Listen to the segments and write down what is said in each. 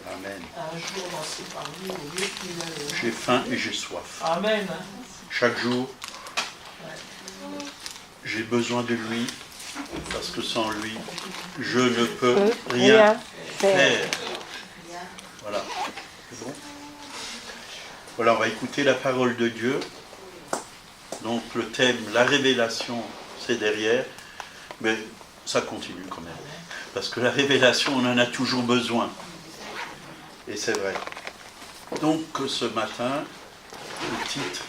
Amen. Un jour lancé par lui au lieu qu'il a... J'ai faim et j'ai soif. Amen. Chaque jour, j'ai besoin de lui, parce que sans lui, je ne peux rien faire. Voilà. C'est bon? Voilà, on va écouter la parole de Dieu. Donc le thème, la révélation, c'est derrière. Mais ça continue quand même. Parce que la révélation, on en a toujours besoin. Et c'est vrai. Donc ce matin, le titre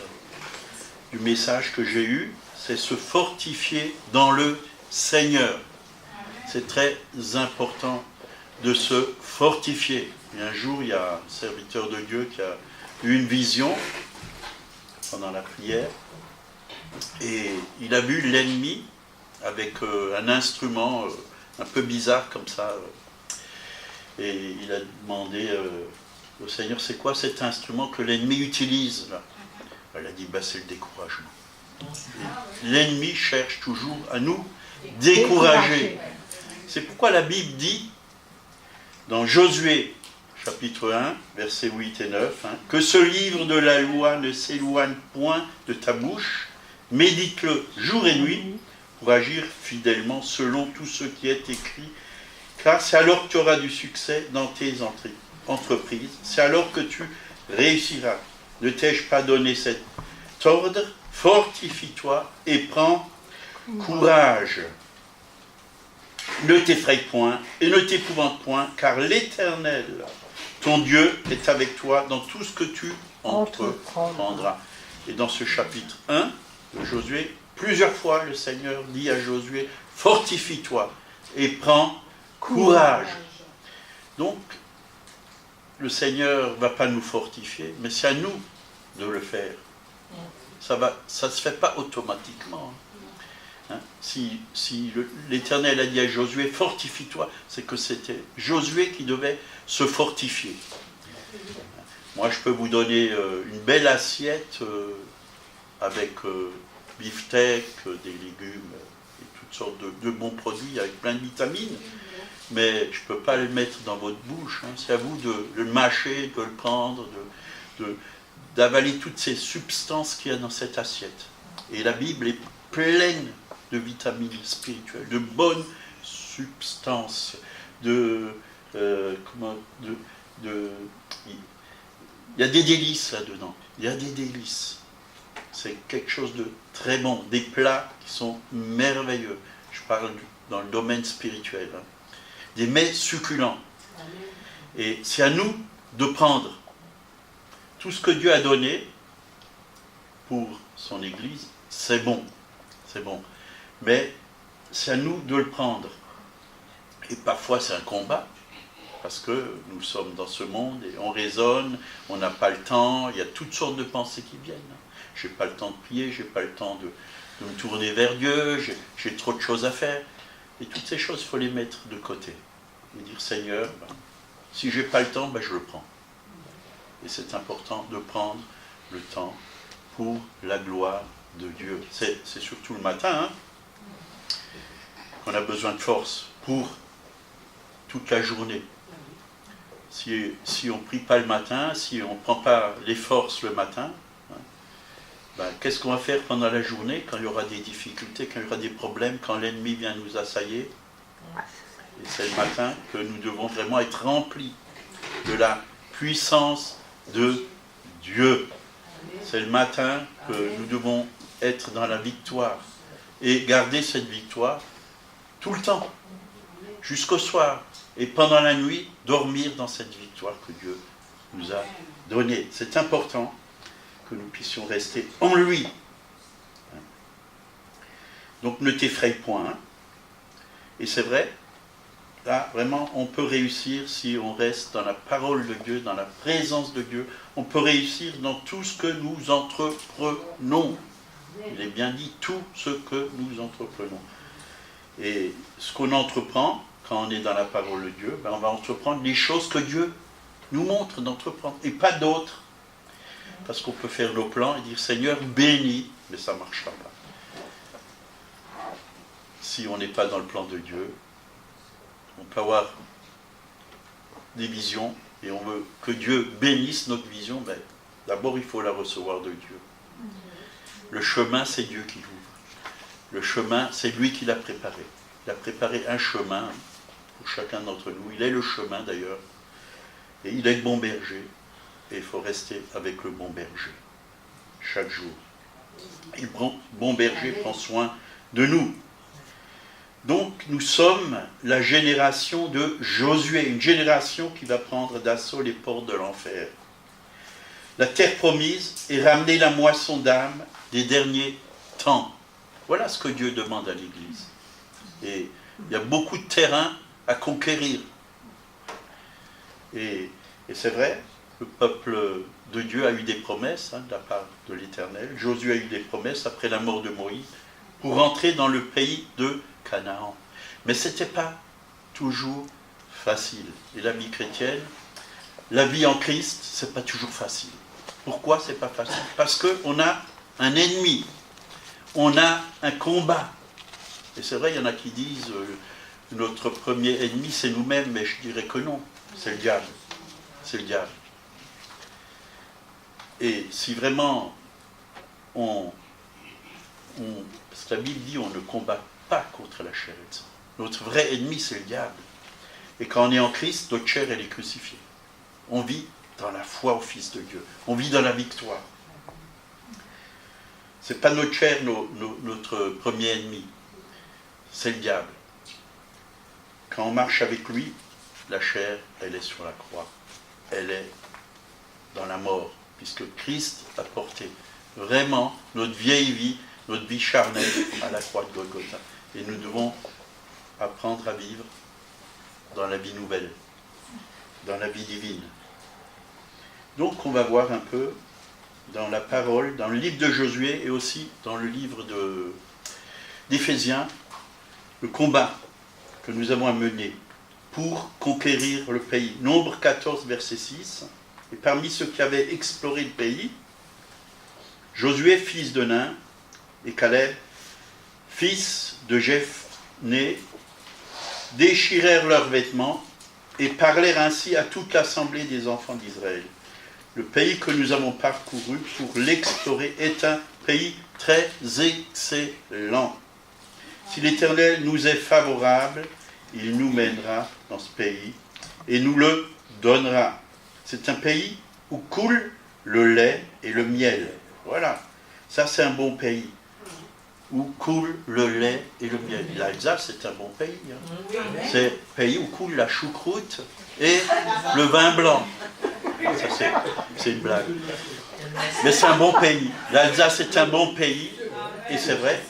du message que j'ai eu, c'est se fortifier dans le Seigneur. C'est très important de se fortifier. Et un jour, il y a un serviteur de Dieu qui a eu une vision pendant la prière. Et il a vu l'ennemi avec un instrument un peu bizarre comme ça. Et il a demandé au Seigneur, c'est quoi cet instrument que l'ennemi utilise là? Elle a dit, c'est le découragement. L'ennemi cherche toujours à nous décourager. C'est pourquoi la Bible dit, dans Josué, chapitre 1, versets 8 et 9, que ce livre de la loi ne s'éloigne point de ta bouche, médite-le jour et nuit, pour agir fidèlement selon tout ce qui est écrit, car c'est alors que tu auras du succès dans tes entreprises, c'est alors que tu réussiras. Ne t'ai-je pas donné cet ordre? Fortifie-toi et prends courage. Ne t'effraie point et ne t'épouvante point, car l'Éternel, ton Dieu, est avec toi dans tout ce que tu entreprendras. Et dans ce chapitre 1 de Josué, plusieurs fois le Seigneur dit à Josué, fortifie-toi et prends courage. Donc, le Seigneur ne va pas nous fortifier, mais c'est à nous de le faire. Ça ne se fait pas automatiquement. Si l'Éternel a dit à Josué, fortifie-toi, c'est que c'était Josué qui devait se fortifier. Moi, je peux vous donner une belle assiette avec beefsteak, des légumes et toutes sortes de bons produits avec plein de vitamines. Mais je ne peux pas le mettre dans votre bouche. C'est à vous de le mâcher, de le prendre, d'avaler toutes ces substances qu'il y a dans cette assiette. Et la Bible est pleine de vitamines spirituelles, de bonnes substances, il y a des délices là-dedans. Il y a des délices. C'est quelque chose de très bon. Des plats qui sont merveilleux. Je parle dans le domaine spirituel. Des mets succulents. Et c'est à nous de prendre tout ce que Dieu a donné pour son Église. C'est bon. C'est bon. Mais c'est à nous de le prendre. Et parfois c'est un combat. Parce que nous sommes dans ce monde et on raisonne, on n'a pas le temps, il y a toutes sortes de pensées qui viennent. Je n'ai pas le temps de prier, je n'ai pas le temps de me tourner vers Dieu, j'ai trop de choses à faire. Et toutes ces choses, il faut les mettre de côté. Et dire, Seigneur, si je n'ai pas le temps, je le prends. Et c'est important de prendre le temps pour la gloire de Dieu. C'est surtout le matin qu'on a besoin de force pour toute la journée. Si on ne prie pas le matin, si on ne prend pas les forces le matin, qu'est-ce qu'on va faire pendant la journée quand il y aura des difficultés, quand il y aura des problèmes, quand l'ennemi vient nous assailler? Et c'est le matin que nous devons vraiment être remplis de la puissance de Dieu. C'est le matin que nous devons être dans la victoire et garder cette victoire tout le temps, jusqu'au soir. Et pendant la nuit, dormir dans cette victoire que Dieu nous a donnée. C'est important que nous puissions rester en lui. Donc ne t'effraie point. Et c'est vrai, là vraiment on peut réussir si on reste dans la parole de Dieu, dans la présence de Dieu. On peut réussir dans tout ce que nous entreprenons. Il est bien dit, tout ce que nous entreprenons. Et ce qu'on entreprend, quand on est dans la parole de Dieu, on va entreprendre les choses que Dieu nous montre d'entreprendre, et pas d'autres. Parce qu'on peut faire nos plans et dire, Seigneur, bénis, mais ça ne marchera pas. Si on n'est pas dans le plan de Dieu, on peut avoir des visions, et on veut que Dieu bénisse notre vision, ben, d'abord il faut la recevoir de Dieu. Le chemin, c'est Dieu qui l'ouvre. Le chemin, c'est lui qui l'a préparé. Il a préparé un chemin pour chacun d'entre nous. Il est le chemin d'ailleurs. Et il est le bon berger. Et il faut rester avec le bon berger chaque jour. Et le bon berger prend soin de nous. Donc nous sommes la génération de Josué, une génération qui va prendre d'assaut les portes de l'enfer. La terre promise est ramener la moisson d'âme des derniers temps. Voilà ce que Dieu demande à l'Église. Et il y a beaucoup de terrain à conquérir. Et c'est vrai, le peuple de Dieu a eu des promesses de la part de l'Éternel. Josué a eu des promesses après la mort de Moïse pour entrer dans le pays de Canaan. Mais ce n'était pas toujours facile. Et la vie chrétienne, la vie en Christ, ce n'est pas toujours facile. Pourquoi ce n'est pas facile? Parce qu'on a un ennemi, on a un combat. Et c'est vrai, il y en a qui disent notre premier ennemi c'est nous-mêmes, mais je dirais que non, c'est le diable. C'est le diable. Et si vraiment parce que la Bible dit on ne combat pas contre la chair et le sang. Notre vrai ennemi c'est le diable. Et quand on est en Christ, notre chair elle est crucifiée. On vit dans la foi au Fils de Dieu. On vit dans la victoire. Ce n'est pas notre chair notre premier ennemi. C'est le diable. Quand on marche avec lui, la chair, elle est sur la croix. Elle est dans la mort. Puisque Christ a porté vraiment notre vieille vie, notre vie charnelle à la croix de Golgotha. Et nous devons apprendre à vivre dans la vie nouvelle, dans la vie divine. Donc on va voir un peu dans la parole, dans le livre de Josué et aussi dans le livre d'Éphésiens, le combat que nous avons à mener pour conquérir le pays. Nombre 14, verset 6. Et parmi ceux qui avaient exploré le pays, Josué, fils de Nun, et Caleb, fils de Jephné, déchirèrent leurs vêtements et parlèrent ainsi à toute l'assemblée des enfants d'Israël. Le pays que nous avons parcouru pour l'explorer est un pays très excellent. Si l'Éternel nous est favorable, il nous mènera dans ce pays et nous le donnera. C'est un pays où coule le lait et le miel. Voilà, ça c'est un bon pays. Où coule le lait et le miel. L'Alsace c'est un bon pays. C'est un pays où coule la choucroute et le vin blanc. Ça c'est une blague. Mais c'est un bon pays. L'Alsace est un bon pays. Et c'est vrai.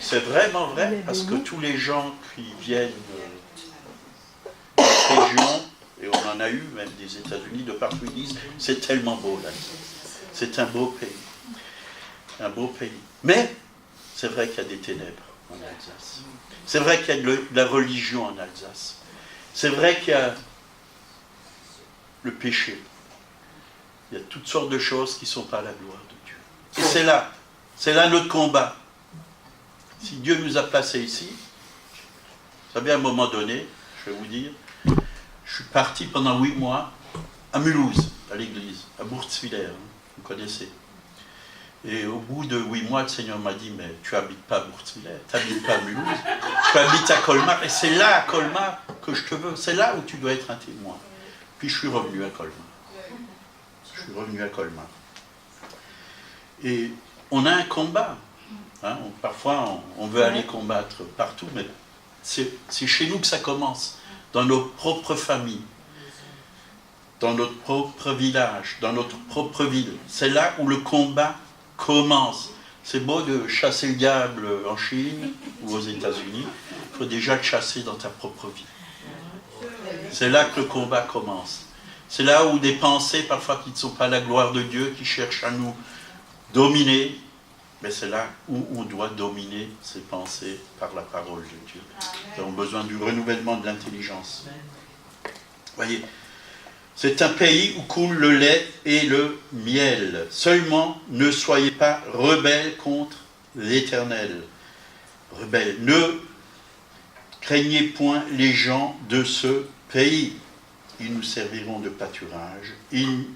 C'est vraiment vrai. Parce que tous les gens qui viennent de cette région, et on en a eu, même des États-Unis, de partout, ils disent, c'est tellement beau l'Alsace. C'est un beau pays. Un beau pays. Mais, c'est vrai qu'il y a des ténèbres en Alsace. C'est vrai qu'il y a de la religion en Alsace. C'est vrai qu'il y a le péché. Il y a toutes sortes de choses qui ne sont pas à la gloire de Dieu. Et c'est là notre combat. Si Dieu nous a placés ici, vous savez, à un moment donné, je vais vous dire, je suis parti pendant 8 mois à Mulhouse, à l'église, à Bourtzwiller, vous connaissez. Et au bout de 8 mois, le Seigneur m'a dit, mais tu n'habites pas à Bourtzwiller, tu n'habites pas à Mulhouse, tu habites à Colmar, et c'est là à Colmar que je te veux, c'est là où tu dois être un témoin. Puis je suis revenu à Colmar. Et on a un combat. Hein, parfois, on veut aller combattre partout, mais c'est chez nous que ça commence, dans nos propres familles, dans notre propre village, dans notre propre ville. C'est là où le combat commence. C'est beau de chasser le diable en Chine ou aux États-Unis, il faut déjà le chasser dans ta propre vie. C'est là que le combat commence. C'est là où des pensées, parfois qui ne sont pas la gloire de Dieu, qui cherchent à nous dominer, mais c'est là où on doit dominer ces pensées par la parole de Dieu. Nous avons besoin du renouvellement de l'intelligence. Voyez, c'est un pays où coule le lait et le miel. Seulement, ne soyez pas rebelles contre l'Éternel. Rebelles. Ne craignez point les gens de ce pays. ils nous serviront de pâturage. Ils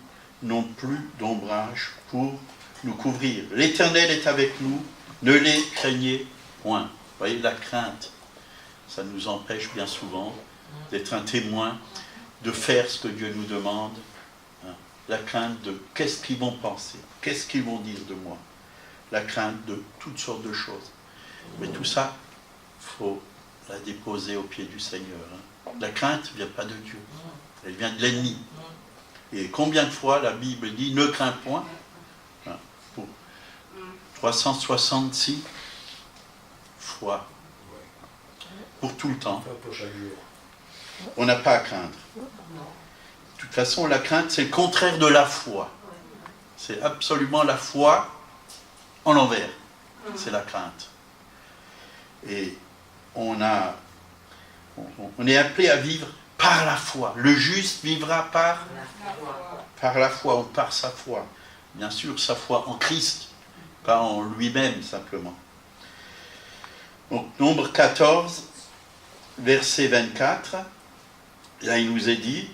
n'ont plus d'ombrage pour nous couvrir. L'Éternel est avec nous, ne les craignez point. Vous voyez, la crainte, ça nous empêche bien souvent d'être un témoin, de faire ce que Dieu nous demande. La crainte de qu'est-ce qu'ils vont penser, qu'est-ce qu'ils vont dire de moi. La crainte de toutes sortes de choses. Mais tout ça, il faut la déposer au pied du Seigneur. La crainte ne vient pas de Dieu, elle vient de l'ennemi. Et combien de fois la Bible dit ne crains point, pour 366 fois, pour tout le temps. On n'a pas à craindre. De toute façon, la crainte, c'est le contraire de la foi. C'est absolument la foi en l'envers. C'est la crainte. Et on est appelé à vivre par la foi. Le juste vivra par la foi ou par sa foi. Bien sûr, sa foi en Christ, pas en lui-même simplement. Donc, Nombre 14, verset 24, là il nous est dit,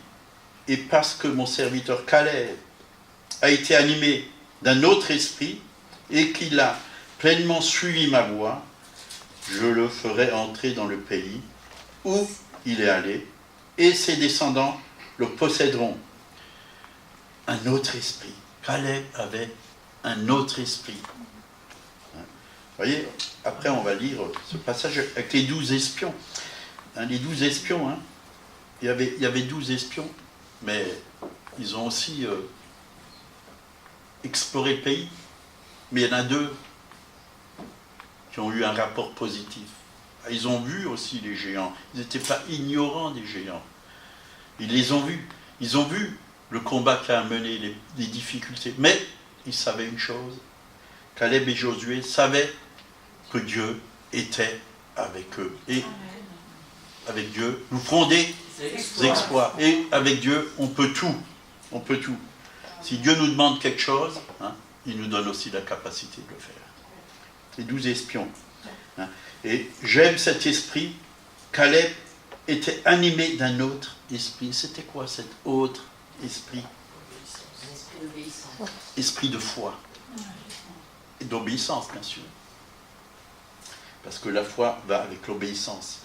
et parce que mon serviteur Caleb a été animé d'un autre esprit et qu'il a pleinement suivi ma voie, je le ferai entrer dans le pays où il est allé, et ses descendants le posséderont. Un autre esprit. Caleb avait un autre esprit. Vous voyez, après on va lire ce passage avec les 12 espions. Les 12 espions, il y avait 12 espions, mais ils ont aussi exploré le pays. Mais il y en a 2 qui ont eu un rapport positif. Ils ont vu aussi les géants. Ils n'étaient pas ignorants des géants. Ils les ont vus. Ils ont vu le combat qui a mené, les difficultés. Mais ils savaient une chose. Caleb et Josué savaient que Dieu était avec eux. Et avec Dieu, nous ferons des exploits. Et avec Dieu, on peut tout. On peut tout. Si Dieu nous demande quelque chose, il nous donne aussi la capacité de le faire. Les 12 espions. Et j'aime cet esprit. Caleb était animé d'un autre esprit. C'était quoi cet autre esprit? Esprit de foi. Et d'obéissance, bien sûr. Parce que la foi va avec l'obéissance.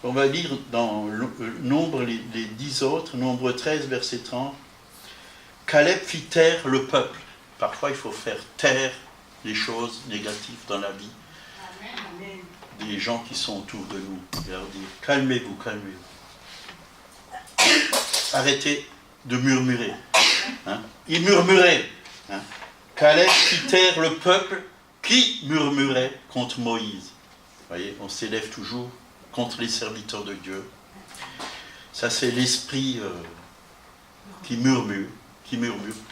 On va lire dans Nombre, les 10 autres, Nombre 13, verset 30. Caleb fit taire le peuple. Parfois, il faut faire taire les choses négatives dans la vie. Des gens qui sont autour de nous. Et leur dire, calmez-vous, calmez-vous. Arrêtez de murmurer. Il murmurait. Caleb fit taire le peuple qui murmurait contre Moïse. Vous voyez, on s'élève toujours contre les serviteurs de Dieu. Ça, c'est l'esprit qui murmure,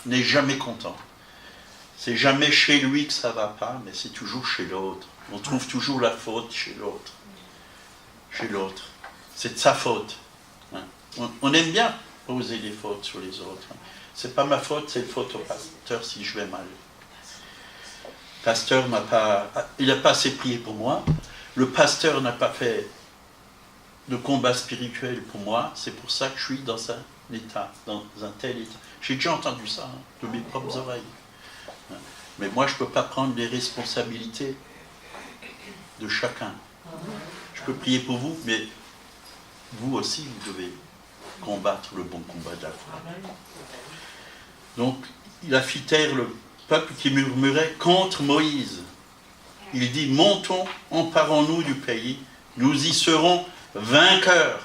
n'est jamais content. C'est jamais chez lui que ça ne va pas, mais c'est toujours chez l'autre. On trouve toujours la faute chez l'autre. Chez l'autre. C'est de sa faute. On aime bien poser des fautes sur les autres. C'est pas ma faute, c'est la faute au pasteur si je vais mal. Le pasteur n'a pas assez prié pour moi. Le pasteur n'a pas fait de combat spirituel pour moi. C'est pour ça que je suis dans un état, dans un tel état. J'ai déjà entendu ça de mes propres oreilles. Mais moi, je ne peux pas prendre les responsabilités de chacun. Je peux prier pour vous, mais vous aussi, vous devez combattre le bon combat de la foi. Donc, il a fait taire le peuple qui murmurait contre Moïse. Il dit, montons, emparons-nous du pays, nous y serons vainqueurs.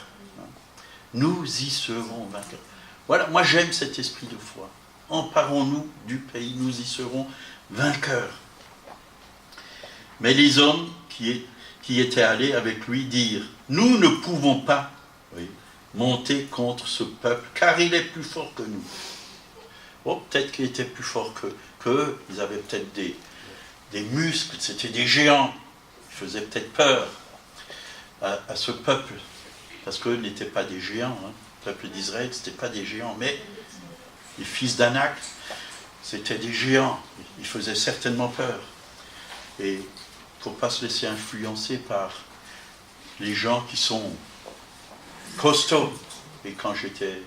Nous y serons vainqueurs. Voilà, moi j'aime cet esprit de foi. Emparons-nous du pays, nous y serons vainqueurs. Mais les hommes qui étaient allés avec lui dirent, nous ne pouvons pas monter contre ce peuple, car il est plus fort que nous. Oh, peut-être qu'il était plus fort qu'eux, ils avaient peut-être des muscles, c'était des géants. Ils faisaient peut-être peur à ce peuple, parce qu'eux n'étaient pas des géants. Le peuple d'Israël, ce n'était pas des géants, mais les fils d'Anak, c'était des géants. Ils faisaient certainement peur. Et il ne faut pas se laisser influencer par les gens qui sont costauds. Et quand j'étais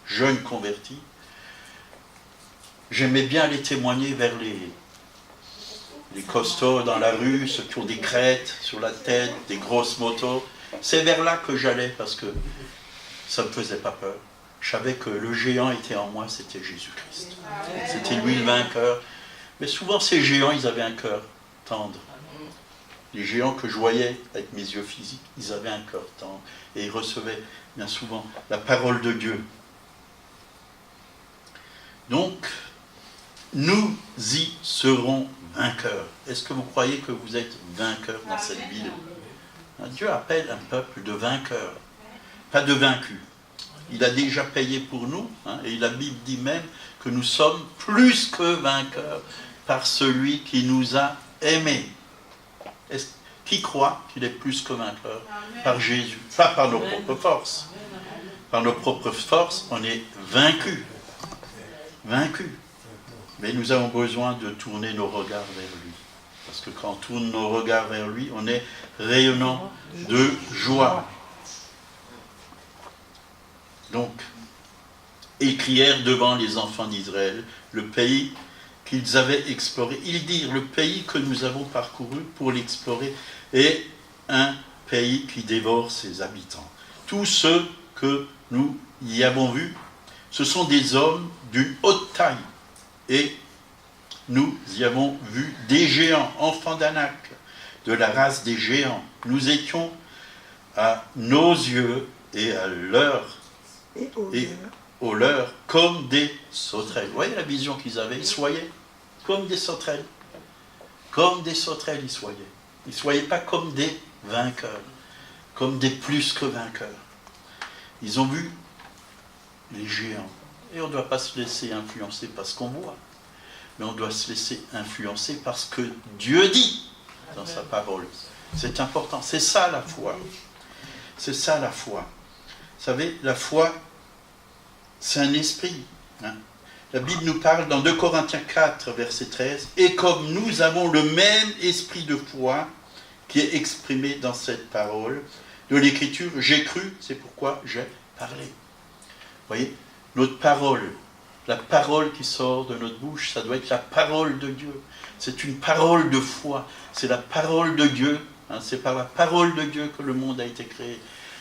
jeune converti, j'aimais bien aller témoigner vers les costauds dans la rue, ceux qui ont des crêtes sur la tête, des grosses motos. C'est vers là que j'allais parce que ça ne me faisait pas peur. Je savais que le géant était en moi, c'était Jésus-Christ. C'était lui le vainqueur. Mais souvent, ces géants, ils avaient un cœur tendre. Les géants que je voyais avec mes yeux physiques, ils avaient un cœur tendre. Et ils recevaient bien souvent la parole de Dieu. Donc, nous y serons vainqueurs. Est-ce que vous croyez que vous êtes vainqueurs dans cette ville? Dieu appelle un peuple de vainqueurs, pas de vaincus. Il a déjà payé pour nous, et la Bible dit même que nous sommes plus que vainqueurs par celui qui nous a aimés. Qui croit qu'il est plus que vainqueur? Par Jésus, pas par nos propres forces. Par nos propres forces, on est vaincus. Vaincus. Mais nous avons besoin de tourner nos regards vers lui. Parce que quand on tourne nos regards vers lui, on est rayonnant de joie. Donc, ils crièrent devant les enfants d'Israël, le pays qu'ils avaient exploré. Ils dirent, le pays que nous avons parcouru pour l'explorer est un pays qui dévore ses habitants. Tous ceux que nous y avons vus, ce sont des hommes d'une haute taille. Et nous y avons vu des géants, enfants d'Anak, de la race des géants. Nous étions à nos yeux et à leurs et aux leurs comme des sauterelles. Vous voyez la vision qu'ils avaient? Ils se voyaient comme des sauterelles. Comme des sauterelles, ils se voyaient. Ils ne se voyaient pas comme des vainqueurs, comme des plus que vainqueurs. Ils ont vu les géants. Et on ne doit pas se laisser influencer par ce qu'on voit. Mais on doit se laisser influencer par ce que Dieu dit dans sa parole. C'est important. C'est ça la foi. C'est ça la foi. Vous savez, la foi, c'est un esprit. La Bible nous parle dans 2 Corinthiens 4, verset 13. Et comme nous avons le même esprit de foi qui est exprimé dans cette parole de l'Écriture, j'ai cru, c'est pourquoi j'ai parlé. Vous voyez, notre parole, la parole qui sort de notre bouche, ça doit être la parole de Dieu. C'est une parole de foi. C'est la parole de Dieu. C'est par la parole de Dieu que le monde a été créé.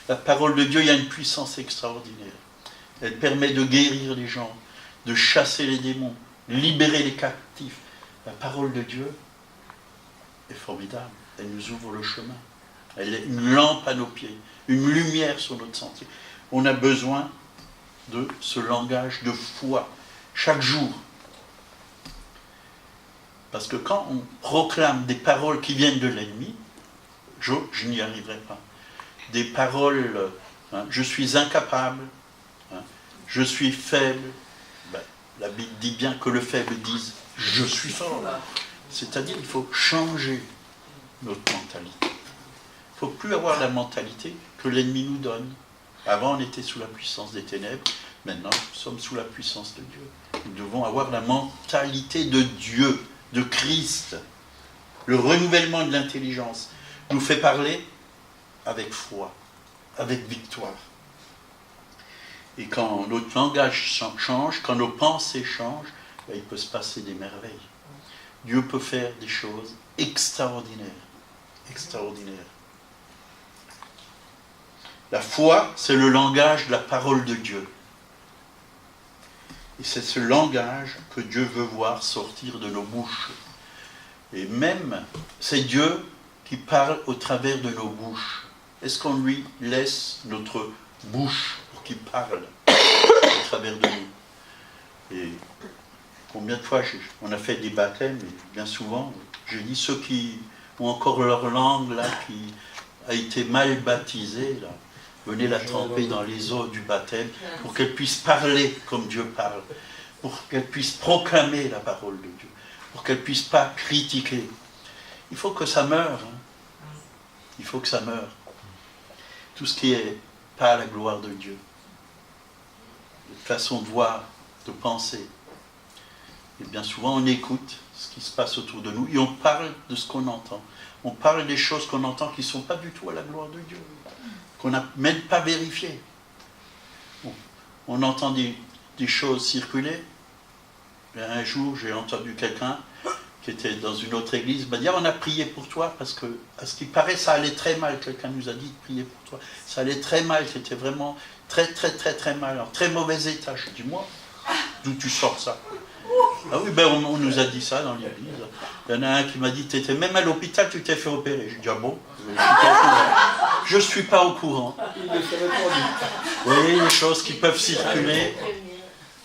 La parole de Dieu, il y a une puissance extraordinaire. Elle permet de guérir les gens, de chasser les démons, libérer les captifs. La parole de Dieu est formidable. Elle nous ouvre le chemin. Elle est une lampe à nos pieds, une lumière sur notre sentier. On a besoin de ce langage de foi chaque jour. Parce que quand on proclame des paroles qui viennent de l'ennemi, je n'y arriverai pas. Des paroles, je suis incapable, je suis faible. La Bible dit bien que le faible dise je suis fort. C'est-à-dire qu'il faut changer notre mentalité. Il ne faut plus avoir la mentalité que l'ennemi nous donne. Avant, on était sous la puissance des ténèbres. Maintenant, nous sommes sous la puissance de Dieu. Nous devons avoir la mentalité de Dieu, de Christ. Le renouvellement de l'intelligence nous fait parler avec foi, avec victoire. Et quand notre langage change, quand nos pensées changent, il peut se passer des merveilles. Dieu peut faire des choses extraordinaires. Extraordinaires. La foi, c'est le langage de la parole de Dieu. Et c'est ce langage que Dieu veut voir sortir de nos bouches. Et même, c'est Dieu qui parle au travers de nos bouches. Est-ce qu'on lui laisse notre bouche pour qu'il parle au travers de nous? Et combien de fois on a fait des baptêmes, et bien souvent, j'ai dit ceux qui ont encore leur langue là, qui a été mal baptisée, là, venez la tremper dans les eaux du baptême pour qu'elle puisse parler comme Dieu parle, pour qu'elle puisse proclamer la parole de Dieu, pour qu'elle ne puisse pas critiquer. Il faut que ça meure. Il faut que ça meure. Tout ce qui n'est pas à la gloire de Dieu. Notre façon de voir, de penser. Et bien souvent, on écoute ce qui se passe autour de nous et on parle de ce qu'on entend. On parle des choses qu'on entend qui ne sont pas du tout à la gloire de Dieu, qu'on n'a même pas vérifiées. on entend des choses circuler. Et un jour, j'ai entendu quelqu'un qui était dans une autre église, m'a dit, on a prié pour toi, parce que, à ce qui paraît, ça allait très mal. Quelqu'un nous a dit de prier pour toi. Ça allait très mal, c'était vraiment très, très, très, très mal, en très mauvais état. Je dis, moi, d'où tu sors ça? Ah oui, ben on nous a dit ça dans l'église. Il y en a un qui m'a dit, tu étais même à l'hôpital, tu t'es fait opérer. Je dis, ah bon? Je ne suis pas au courant. Vous voyez les choses qui peuvent circuler.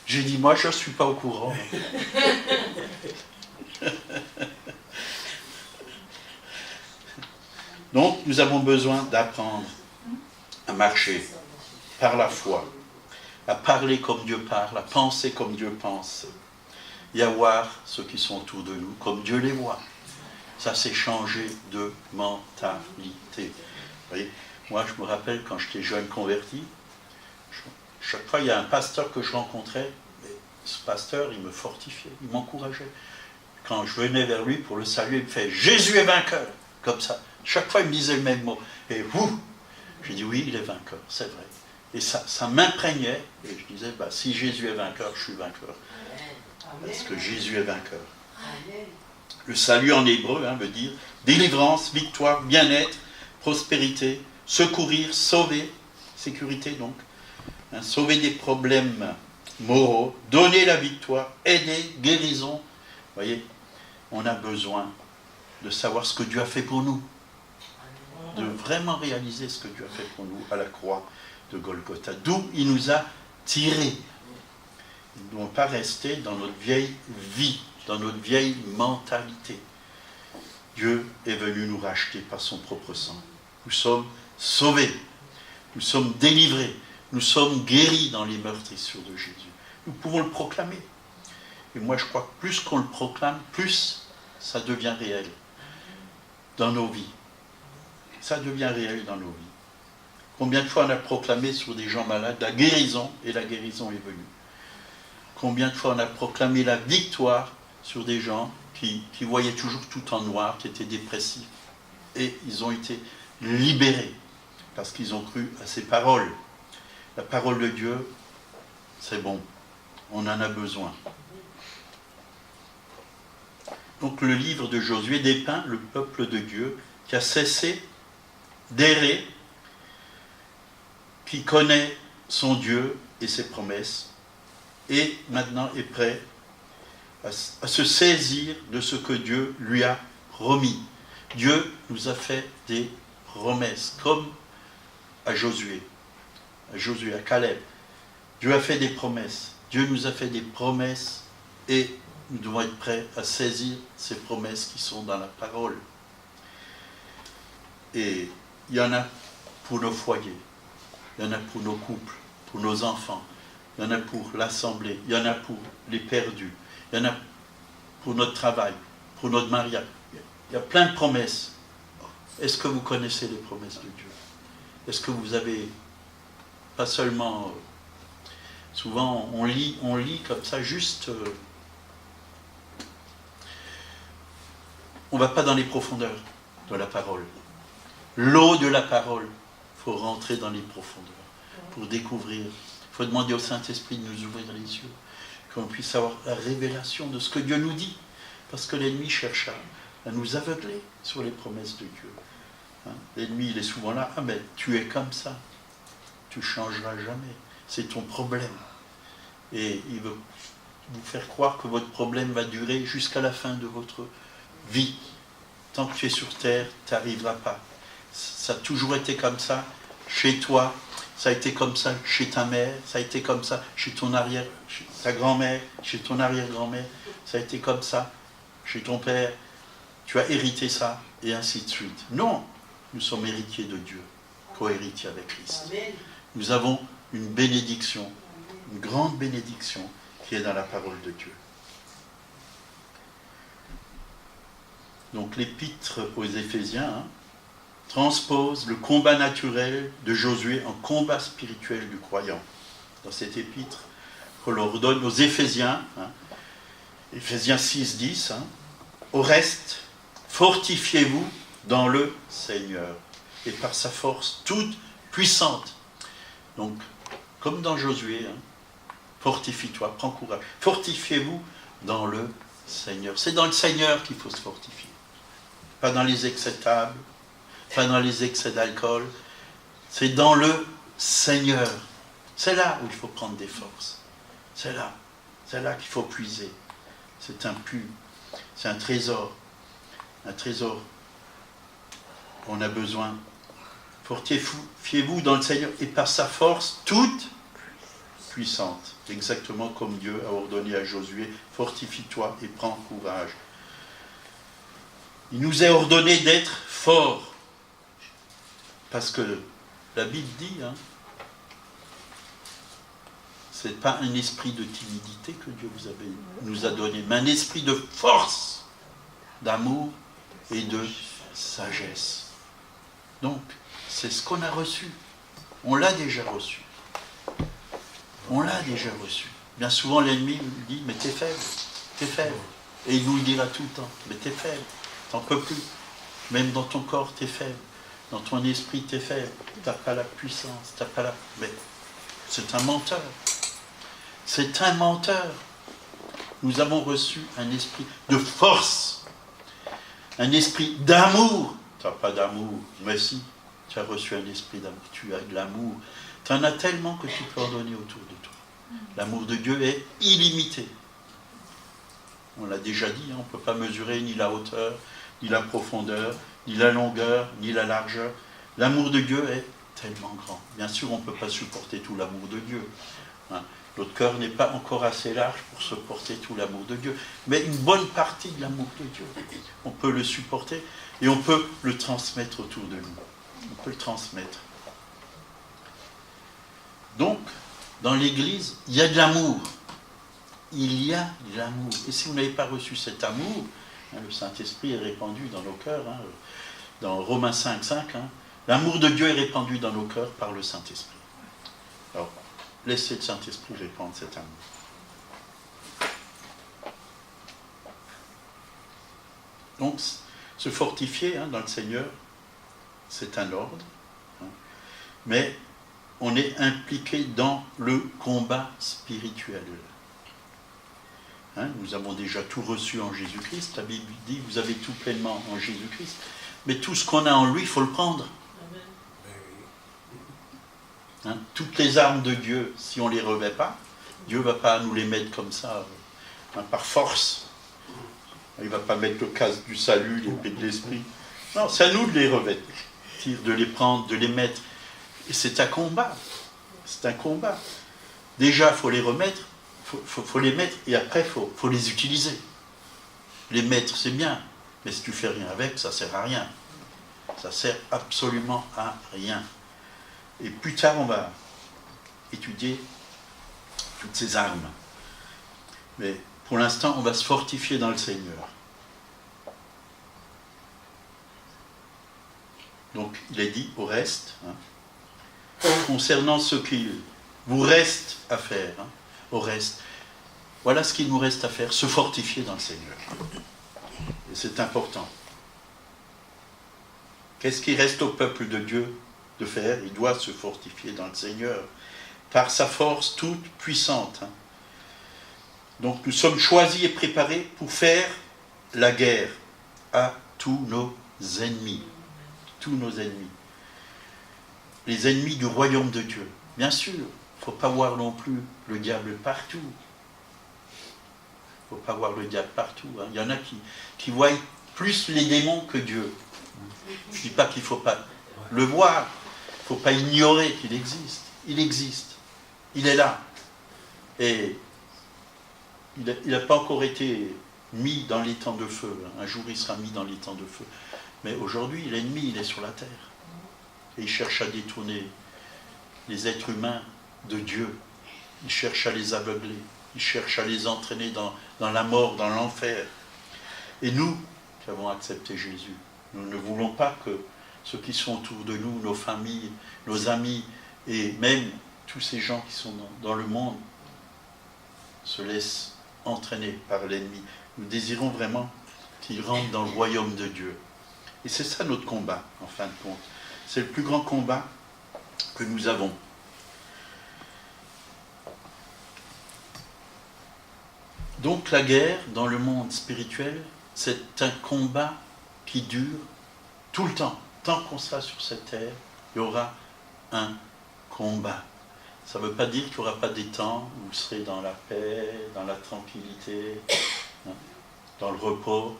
J'ai dit, moi, je ne suis pas au courant. Donc, nous avons besoin d'apprendre à marcher par la foi, à parler comme Dieu parle, à penser comme Dieu pense, et à voir ceux qui sont autour de nous comme Dieu les voit. Ça, c'est changer de mentalité. Vous voyez, moi, je me rappelle quand j'étais jeune converti, chaque fois, il y a un pasteur que je rencontrais, et ce pasteur, il me fortifiait, il m'encourageait. Quand je venais vers lui pour le saluer, il me fait « Jésus est vainqueur !» Comme ça. Chaque fois, il me disait le même mot. Et vous, j'ai dit « Oui, il est vainqueur, c'est vrai. » Et ça m'imprégnait. Et je disais bah, « Si Jésus est vainqueur, je suis vainqueur. » Parce que Jésus est vainqueur. Le salut en hébreu veut dire délivrance, victoire, bien-être, prospérité, secourir, sauver, sécurité donc, sauver des problèmes moraux, donner la victoire, aider, guérison. Vous voyez, on a besoin de savoir ce que Dieu a fait pour nous, de vraiment réaliser ce que Dieu a fait pour nous à la croix de Golgotha, d'où il nous a tirés. Nous ne devons pas rester dans notre vieille vie, dans notre vieille mentalité. Dieu est venu nous racheter par son propre sang. Nous sommes sauvés, nous sommes délivrés, nous sommes guéris dans les meurtrissures de Jésus. Nous pouvons le proclamer. Et moi je crois que plus qu'on le proclame, plus ça devient réel dans nos vies. Ça devient réel dans nos vies. Combien de fois on a proclamé sur des gens malades la guérison, et la guérison est venue. Combien de fois on a proclamé la victoire sur des gens qui voyaient toujours tout en noir, qui étaient dépressifs. Et ils ont été libérés parce qu'ils ont cru à ces paroles. La parole de Dieu, c'est bon. On en a besoin. Donc le livre de Josué dépeint le peuple de Dieu qui a cessé d'errer, qui connaît son Dieu et ses promesses, et maintenant est prêt à se saisir de ce que Dieu lui a promis. Dieu nous a fait des promesses, comme à Josué, à Caleb. Dieu a fait des promesses. Dieu nous a fait des promesses et nous devons être prêts à saisir ces promesses qui sont dans la parole. Et il y en a pour nos foyers, il y en a pour nos couples, pour nos enfants, il y en a pour l'assemblée, il y en a pour les perdus, il y en a pour notre travail, pour notre mariage. Il y a plein de promesses. Est-ce que vous connaissez les promesses de Dieu? Est-ce que vous avez, pas seulement, souvent on lit comme ça, juste, on ne va pas dans les profondeurs de la parole. L'eau de la parole, il faut rentrer dans les profondeurs pour découvrir. Il faut demander au Saint-Esprit de nous ouvrir les yeux, qu'on puisse avoir la révélation de ce que Dieu nous dit. Parce que l'ennemi cherche à nous aveugler sur les promesses de Dieu. L'ennemi, il est souvent là, ah mais tu es comme ça, tu ne changeras jamais, c'est ton problème. Et il veut vous faire croire que votre problème va durer jusqu'à la fin de votre vie. Tant que tu es sur terre, tu n'arriveras pas. Ça a toujours été comme ça chez toi, ça a été comme ça chez ta mère, ça a été comme ça chez ta grand-mère, chez ton arrière-grand-mère, ça a été comme ça chez ton père, tu as hérité ça, et ainsi de suite. Non, nous sommes héritiers de Dieu, co-héritiers avec Christ. Nous avons une bénédiction, une grande bénédiction qui est dans la parole de Dieu. Donc l'épître aux Éphésiens transpose le combat naturel de Josué en combat spirituel du croyant. Dans cette épître qu'on leur donne aux Éphésiens, Éphésiens 6, 10, au reste, fortifiez-vous dans le Seigneur et par sa force toute puissante. Donc, comme dans Josué, fortifie-toi, prends courage. Fortifiez-vous dans le Seigneur. C'est dans le Seigneur qu'il faut se fortifier. Pas dans les excès de table, pas dans les excès d'alcool. C'est dans le Seigneur. C'est là où il faut prendre des forces. C'est là qu'il faut puiser. C'est un puits, c'est un trésor. Un trésor. On a besoin. Fortifiez-vous dans le Seigneur et par sa force toute puissante. Exactement comme Dieu a ordonné à Josué, fortifie-toi et prends courage. Il nous est ordonné d'être forts. Parce que la Bible dit, c'est pas un esprit de timidité que Dieu nous a donné, mais un esprit de force, d'amour et de sagesse. Donc, c'est ce qu'on a reçu. On l'a déjà reçu. On l'a déjà reçu. Bien souvent, l'ennemi nous dit, mais t'es faible, t'es faible. Et il nous le dira tout le temps, mais t'es faible, t'en peux plus. Même dans ton corps, t'es faible. Dans ton esprit, t'es faible. T'as pas la puissance, t'as pas la... Mais c'est un menteur. C'est un menteur. Nous avons reçu un esprit de force. Un esprit d'amour. Tu n'as pas d'amour, mais si, tu as reçu un esprit d'amour, tu as de l'amour. Tu en as tellement que tu peux en donner autour de toi. L'amour de Dieu est illimité. On l'a déjà dit, on ne peut pas mesurer ni la hauteur, ni la profondeur, ni la longueur, ni la largeur. L'amour de Dieu est tellement grand. Bien sûr, on ne peut pas supporter tout l'amour de Dieu. Notre cœur n'est pas encore assez large pour supporter tout l'amour de Dieu. Mais une bonne partie de l'amour de Dieu, on peut le supporter et on peut le transmettre autour de nous. On peut le transmettre. Donc, dans l'Église, il y a de l'amour. Il y a de l'amour. Et si vous n'avez pas reçu cet amour, le Saint-Esprit est répandu dans nos cœurs. Dans Romains 5,5, l'amour de Dieu est répandu dans nos cœurs par le Saint-Esprit. Alors, laissez le Saint-Esprit répandre cet amour. Donc, se fortifier dans le Seigneur, c'est un ordre. Mais on est impliqué dans le combat spirituel. Nous avons déjà tout reçu en Jésus-Christ. La Bible dit, vous avez tout pleinement en Jésus-Christ. Mais tout ce qu'on a en lui, il faut le prendre. Toutes les armes de Dieu, si on ne les revêt pas, Dieu ne va pas nous les mettre comme ça, par force. Il ne va pas mettre le casque du salut, l'épée de l'esprit. Non, c'est à nous de les revêtir, de les prendre, de les mettre. Et c'est un combat. C'est un combat. Déjà, il faut les remettre, faut les mettre, et après, il faut les utiliser. Les mettre, c'est bien, mais si tu ne fais rien avec, ça ne sert à rien. Ça ne sert absolument à rien. Et plus tard, on va étudier toutes ces armes. Mais pour l'instant, on va se fortifier dans le Seigneur. Donc, il est dit au reste, concernant ce qu'il vous reste à faire, au reste, voilà ce qu'il nous reste à faire, se fortifier dans le Seigneur. Et c'est important. Qu'est-ce qui reste au peuple de Dieu de faire? Il doit se fortifier dans le Seigneur, par sa force toute puissante. Donc nous sommes choisis et préparés pour faire la guerre à tous nos ennemis. Tous nos ennemis. Les ennemis du royaume de Dieu. Bien sûr, il ne faut pas voir non plus le diable partout. Il ne faut pas voir le diable partout. Il y en a qui voient plus les démons que Dieu. Je ne dis pas qu'il ne faut pas le voir. Il ne faut pas ignorer qu'il existe. Il existe. Il est là. Et il n'a pas encore été mis dans les temps de feu. Un jour, il sera mis dans les temps de feu. Mais aujourd'hui, l'ennemi, il est sur la terre. Et il cherche à détourner les êtres humains de Dieu. Il cherche à les aveugler. Il cherche à les entraîner dans la mort, dans l'enfer. Et nous, qui avons accepté Jésus, nous ne voulons pas que ceux qui sont autour de nous, nos familles, nos amis, et même tous ces gens qui sont dans le monde, se laissent entraîner par l'ennemi. Nous désirons vraiment qu'ils rentrent dans le royaume de Dieu. Et c'est ça notre combat, en fin de compte. C'est le plus grand combat que nous avons. Donc la guerre, dans le monde spirituel, c'est un combat qui dure tout le temps. Tant qu'on sera sur cette terre, il y aura un combat. Ça ne veut pas dire qu'il n'y aura pas des temps où vous serez dans la paix, dans la tranquillité, hein, dans le repos.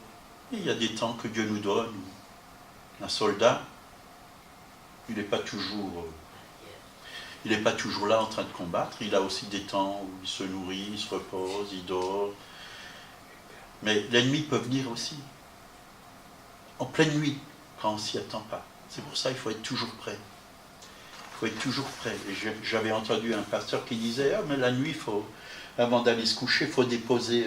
Et il y a des temps que Dieu nous donne. Un soldat, il n'est pas toujours là en train de combattre. Il a aussi des temps où il se nourrit, il se repose, il dort. Mais l'ennemi peut venir aussi, en pleine nuit, quand on ne s'y attend pas. C'est pour ça qu'il faut être toujours prêt. Il faut être toujours prêt. Et j'avais entendu un pasteur qui disait « Ah, mais la nuit, avant d'aller se coucher, il faut déposer...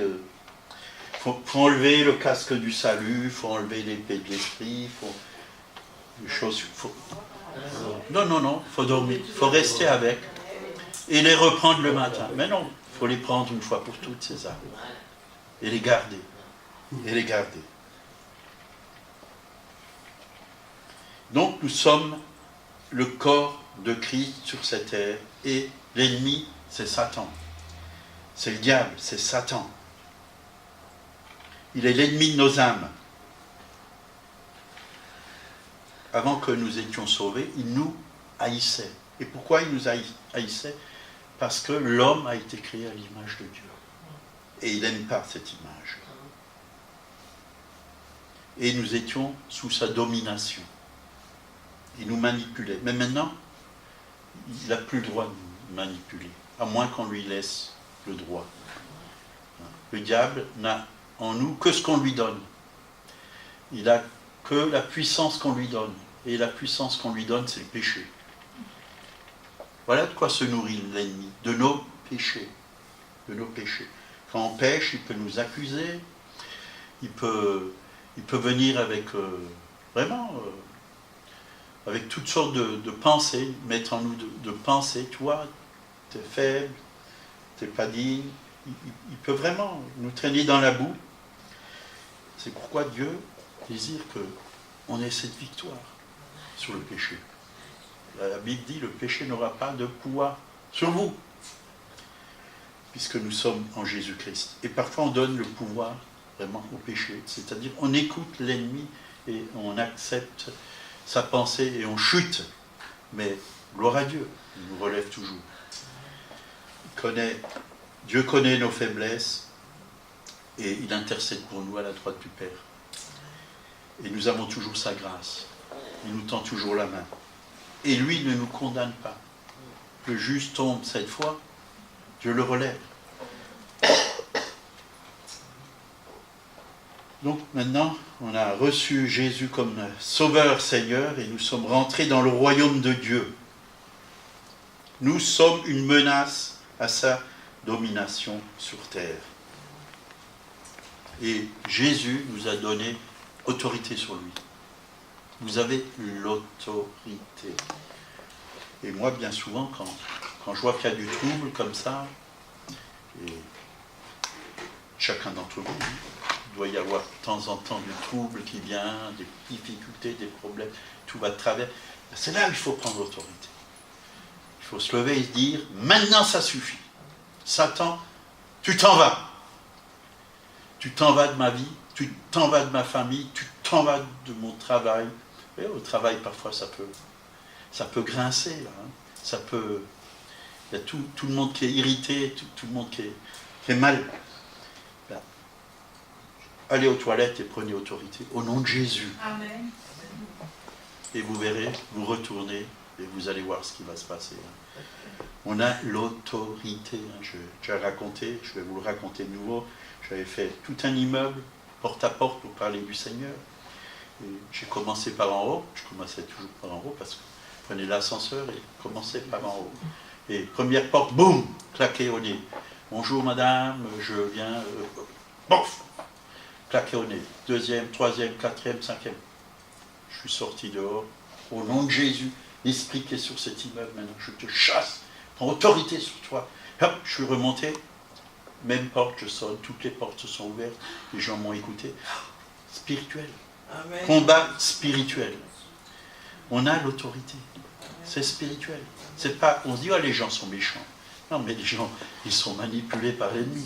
faut enlever le casque du salut, il faut enlever l'épée de l'esprit, les choses... Non, il faut dormir, il faut rester avec et les reprendre le matin. Mais non, il faut les prendre une fois pour toutes, ces armes, et les garder. Donc nous sommes le corps de Christ sur cette terre, et l'ennemi, c'est Satan. C'est le diable, c'est Satan. Il est l'ennemi de nos âmes. Avant que nous étions sauvés, il nous haïssait. Et pourquoi il nous haïssait? Parce que l'homme a été créé à l'image de Dieu. Et il n'aime pas cette image. Et nous étions sous sa domination. Il nous manipulait. Mais maintenant, il n'a plus le droit de nous manipuler, à moins qu'on lui laisse le droit. Le diable n'a en nous que ce qu'on lui donne. Il n'a que la puissance qu'on lui donne. Et la puissance qu'on lui donne, c'est le péché. Voilà de quoi se nourrit l'ennemi, de nos péchés. De nos péchés. Quand on pêche, il peut nous accuser, il peut venir avec avec toutes sortes de pensées, mettre en nous de pensées. Toi, tu es faible, tu n'es pas digne. Il peut vraiment nous traîner dans la boue. C'est pourquoi Dieu désire qu'on ait cette victoire sur le péché. La Bible dit, le péché n'aura pas de pouvoir sur vous, puisque nous sommes en Jésus-Christ. Et parfois on donne le pouvoir vraiment au péché, c'est-à-dire on écoute l'ennemi et on accepte sa pensée et on chute. Mais gloire à Dieu, il nous relève toujours. Dieu connaît nos faiblesses et il intercède pour nous à la droite du Père. Et nous avons toujours sa grâce. Il nous tend toujours la main. Et lui ne nous condamne pas. Le juste tombe cette fois, Dieu le relève. Donc maintenant, on a reçu Jésus comme Sauveur, Seigneur, et nous sommes rentrés dans le royaume de Dieu. Nous sommes une menace à sa domination sur terre. Et Jésus nous a donné autorité sur lui. Vous avez l'autorité. Et moi, bien souvent, quand je vois qu'il y a du trouble comme ça, et chacun d'entre vous, il doit y avoir de temps en temps du trouble qui vient, des difficultés, des problèmes, tout va de travers. C'est là où il faut prendre l'autorité. Il faut se lever et se dire, maintenant ça suffit. Satan, tu t'en vas. Tu t'en vas de ma vie, tu t'en vas de ma famille, tu t'en vas de mon travail. Et au travail, parfois, ça peut grincer. Là, hein. Ça peut... Il y a tout le monde qui est irrité, tout le monde qui est mal. Là. Allez aux toilettes et prenez autorité. Au nom de Jésus. Amen. Et vous verrez, vous retournez et vous allez voir ce qui va se passer. Hein. On a l'autorité. Hein. J'ai raconté, je vais vous le raconter de nouveau. J'avais fait tout un immeuble, porte à porte, pour parler du Seigneur. J'ai commencé par en haut, je commençais toujours par en haut parce que je prenais l'ascenseur et commençais par en haut. Et première porte, boum, claqué au nez. Bonjour madame, je viens, bof, claqué au nez. Deuxième, troisième, quatrième, cinquième. Je suis sorti dehors. Au nom de Jésus, l'esprit qui est sur cet immeuble maintenant, je te chasse, prends autorité sur toi. Hop, je suis remonté, même porte, je sonne, toutes les portes se sont ouvertes, les gens m'ont écouté. Spirituel. Amen. Combat spirituel. On a l'autorité. C'est spirituel. C'est pas, on se dit, oh, les gens sont méchants. Non, mais les gens, ils sont manipulés par l'ennemi.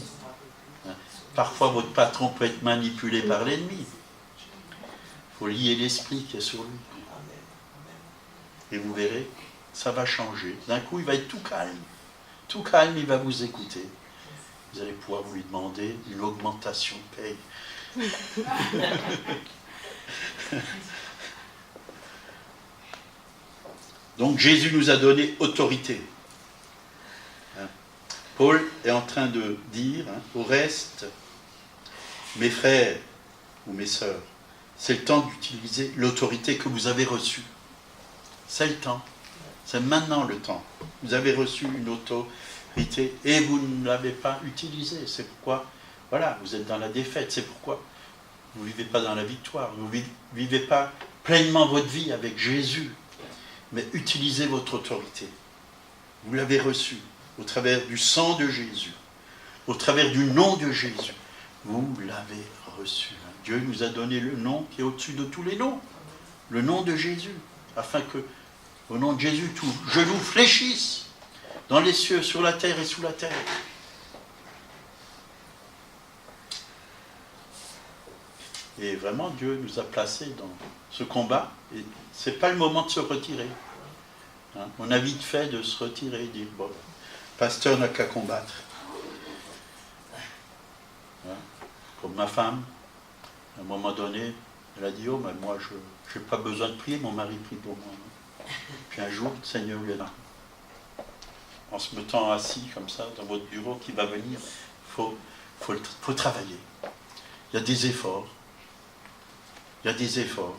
Hein? Parfois, votre patron peut être manipulé par l'ennemi. Il faut lier l'esprit qui est sur lui. Et vous verrez, ça va changer. D'un coup, il va être tout calme. Tout calme, il va vous écouter. Vous allez pouvoir lui demander une augmentation de paye. Donc Jésus nous a donné autorité. Paul est en train de dire, au reste, mes frères ou mes sœurs, c'est le temps d'utiliser l'autorité que vous avez reçue. C'est le temps. C'est maintenant le temps. Vous avez reçu une autorité et vous ne l'avez pas utilisée. C'est pourquoi, voilà, vous êtes dans la défaite. C'est pourquoi vous ne vivez pas dans la victoire. Vous ne vivez pas pleinement votre vie avec Jésus. Mais utilisez votre autorité. Vous l'avez reçue au travers du sang de Jésus, au travers du nom de Jésus. Vous l'avez reçu. Dieu nous a donné le nom qui est au-dessus de tous les noms. Le nom de Jésus. Afin que, au nom de Jésus, tout genou fléchisse dans les cieux, sur la terre et sous la terre. Et vraiment, Dieu nous a placés dans ce combat. Et ce n'est pas le moment de se retirer. On a vite fait de se retirer et dire, bon, pasteur n'a qu'à combattre. Comme ma femme, à un moment donné, elle a dit, oh, mais moi, je n'ai pas besoin de prier, mon mari prie pour moi. Puis un jour, le Seigneur est là. En se mettant assis comme ça, dans votre bureau, qui va venir, il faut travailler. Il y a des efforts. Il y a des efforts.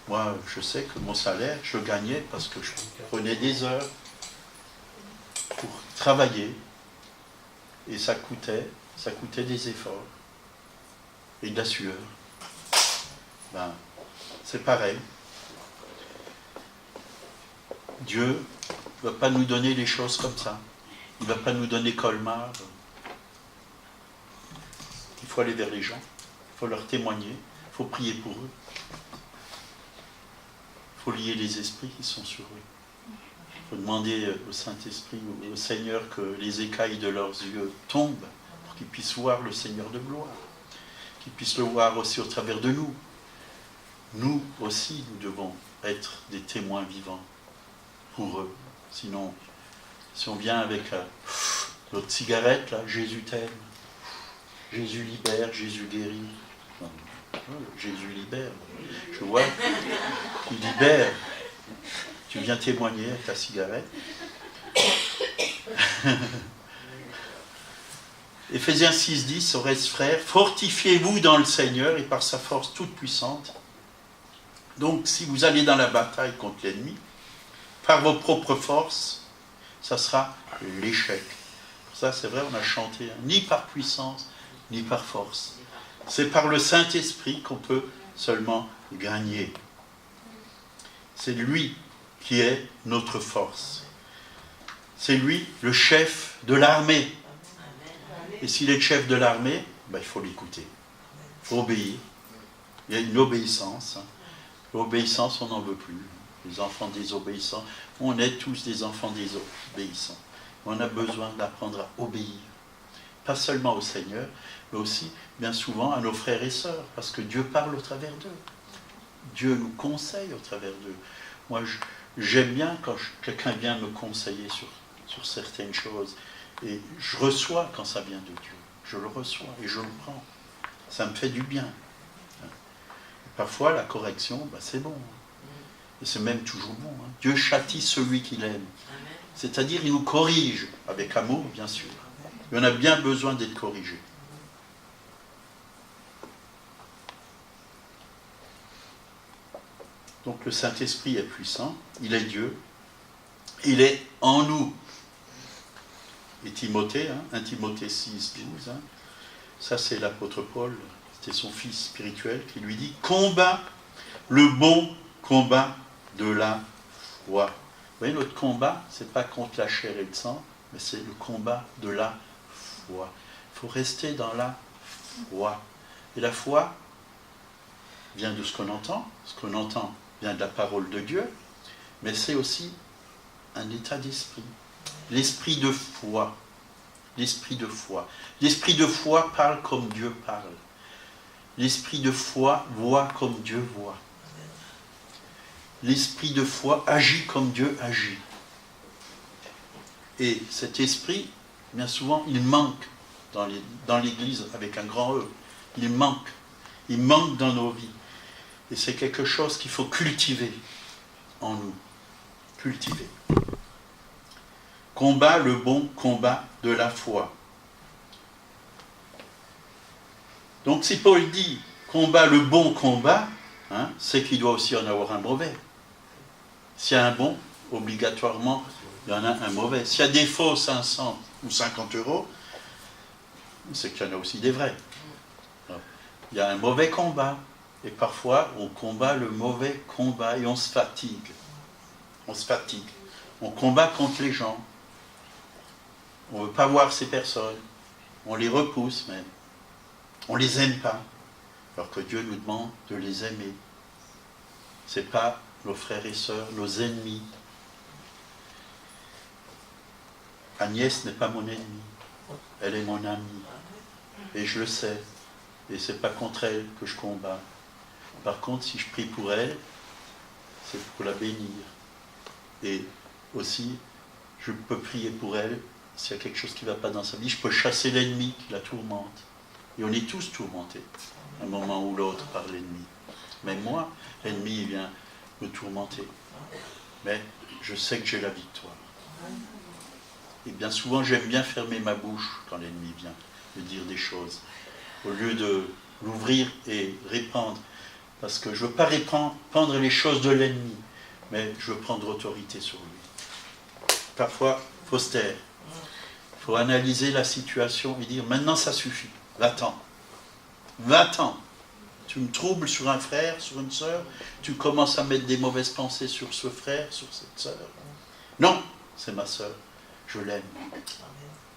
Moi, je sais que mon salaire, je le gagnais parce que je prenais des heures pour travailler. Et ça coûtait des efforts. Et de la sueur. Ben, c'est pareil. Dieu ne va pas nous donner les choses comme ça. Il ne va pas nous donner Colmar. Il faut aller vers les gens. Il faut leur témoigner. Il faut prier pour eux. Il faut lier les esprits qui sont sur eux. Il faut demander au Saint-Esprit, au Seigneur, que les écailles de leurs yeux tombent pour qu'ils puissent voir le Seigneur de gloire. Qu'ils puissent le voir aussi au travers de nous. Nous aussi, nous devons être des témoins vivants pour eux. Sinon, si on vient avec notre cigarette, là, Jésus t'aime, Jésus libère, Jésus guérit. Non, Jésus libère. Je vois, tu libères. Tu viens témoigner avec ta cigarette. Éphésiens 6,10, au reste, frères, fortifiez-vous dans le Seigneur et par sa force toute puissante. Donc, si vous allez dans la bataille contre l'ennemi, par vos propres forces, ça sera l'échec. Pour ça, c'est vrai, on a chanté, ni par puissance, ni par force. C'est par le Saint-Esprit qu'on peut seulement gagner. C'est lui qui est notre force. C'est lui le chef de l'armée. Et s'il est le chef de l'armée, ben, il faut l'écouter. Il faut obéir. Il y a une obéissance. L'obéissance, on n'en veut plus. Les enfants désobéissants, on est tous des enfants désobéissants. On a besoin d'apprendre à obéir. Pas seulement au Seigneur, mais aussi, bien souvent, à nos frères et sœurs, parce que Dieu parle au travers d'eux. Dieu nous conseille au travers d'eux. Moi, j'aime bien quand quelqu'un vient me conseiller sur certaines choses. Et je reçois quand ça vient de Dieu. Je le reçois et je le prends. Ça me fait du bien. Parfois, la correction, ben, c'est bon. Et c'est même toujours bon. Dieu châtie celui qu'il aime. C'est-à-dire, il nous corrige, avec amour, bien sûr. Et on a bien besoin d'être corrigé. Donc, le Saint-Esprit est puissant, il est Dieu, il est en nous. Et Timothée, 1 Timothée 6, 12, ça c'est l'apôtre Paul, c'était son fils spirituel, qui lui dit « Combat le bon combat de la foi ». Vous voyez, notre combat, ce n'est pas contre la chair et le sang, mais c'est le combat de la foi. Il faut rester dans la foi. Et la foi vient de ce qu'on entend vient de la parole de Dieu, mais c'est aussi un état d'esprit. L'esprit de foi. l'esprit de foi. L'esprit de foi parle comme Dieu parle. L'esprit de foi voit comme Dieu voit. L'esprit de foi agit comme Dieu agit. Et cet esprit, bien souvent, il manque dans l'Église avec un grand E. Il manque. Il manque dans nos vies. Et c'est quelque chose qu'il faut cultiver en nous. Cultiver. Combat le bon combat de la foi. Donc si Paul dit combat le bon combat, hein, c'est qu'il doit aussi en avoir un mauvais. S'il y a un bon, obligatoirement, il y en a un mauvais. S'il y a des faux 500 ou 50 euros, c'est qu'il y en a aussi des vrais. Il y a un mauvais combat. Et parfois, on combat le mauvais combat et on se fatigue. On se fatigue. On combat contre les gens. On ne veut pas voir ces personnes. On les repousse même. On ne les aime pas. Alors que Dieu nous demande de les aimer. Ce n'est pas nos frères et sœurs, nos ennemis. Agnès n'est pas mon ennemie. Elle est mon amie. Et je le sais. Et ce n'est pas contre elle que je combats. Par contre, si je prie pour elle, c'est pour la bénir. Et aussi, je peux prier pour elle s'il y a quelque chose qui ne va pas dans sa vie. Je peux chasser l'ennemi qui la tourmente. Et on est tous tourmentés, un moment ou l'autre, par l'ennemi. Même moi, l'ennemi il vient me tourmenter. Mais je sais que j'ai la victoire. Et bien souvent, j'aime bien fermer ma bouche quand l'ennemi vient me dire des choses, au lieu de l'ouvrir et répandre. Parce que je ne veux pas répandre les choses de l'ennemi, mais je veux prendre autorité sur lui. Parfois, il faut se taire. Il faut analyser la situation et dire, maintenant ça suffit, va-t'en. Va-t'en. Tu me troubles sur un frère, sur une sœur, tu commences à mettre des mauvaises pensées sur ce frère, sur cette sœur. Non, c'est ma sœur, je l'aime.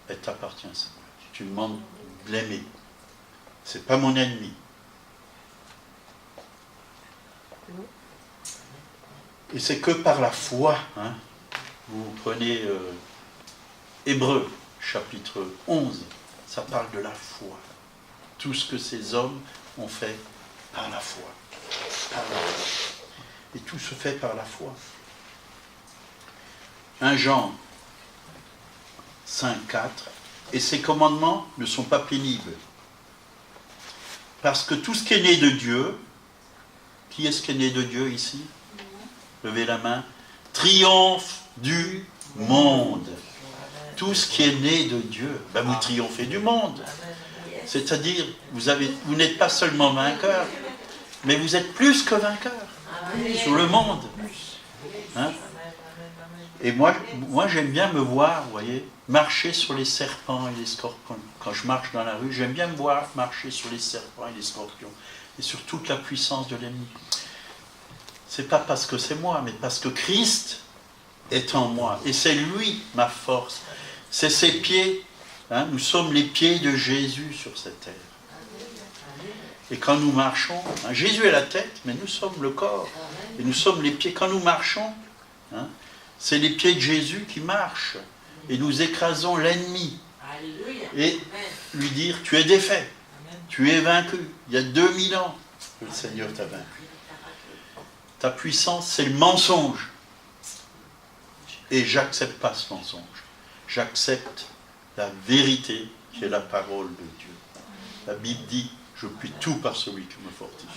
Elle t'appartient, Seigneur. Tu me demandes de l'aimer. C'est pas mon ennemi. Et c'est que par la foi, hein, vous prenez Hébreux, chapitre 11, ça parle de la foi. Tout ce que ces hommes ont fait par la foi. Par la foi. Et tout se fait par la foi. 1 Jean 5, 4, et ces commandements ne sont pas pénibles. Parce que tout ce qui est né de Dieu, qui est-ce qui est né de Dieu ici? Levez la main. Triomphe du monde. Tout ce qui est né de Dieu, ben vous triomphez du monde. C'est-à-dire, vous n'êtes pas seulement vainqueur, mais vous êtes plus que vainqueur sur le monde. Hein? Et moi j'aime bien me voir, vous voyez, marcher sur les serpents et les scorpions. Quand je marche dans la rue, j'aime bien me voir marcher sur les serpents et les scorpions. Et sur toute la puissance de l'ennemi. C'est pas parce que c'est moi, mais parce que Christ est en moi. Et c'est lui ma force. C'est ses pieds. Hein, nous sommes les pieds de Jésus sur cette terre. Et quand nous marchons, hein, Jésus est la tête, mais nous sommes le corps. Et nous sommes les pieds. Quand nous marchons, hein, c'est les pieds de Jésus qui marchent. Et nous écrasons l'ennemi. Et lui dire, tu es défait. Tu es vaincu. Il y a 2000 ans que le Seigneur t'a vaincu. Ta puissance, c'est le mensonge. Et j'accepte pas ce mensonge. J'accepte la vérité qui est la parole de Dieu. La Bible dit, je puis tout par celui qui me fortifie.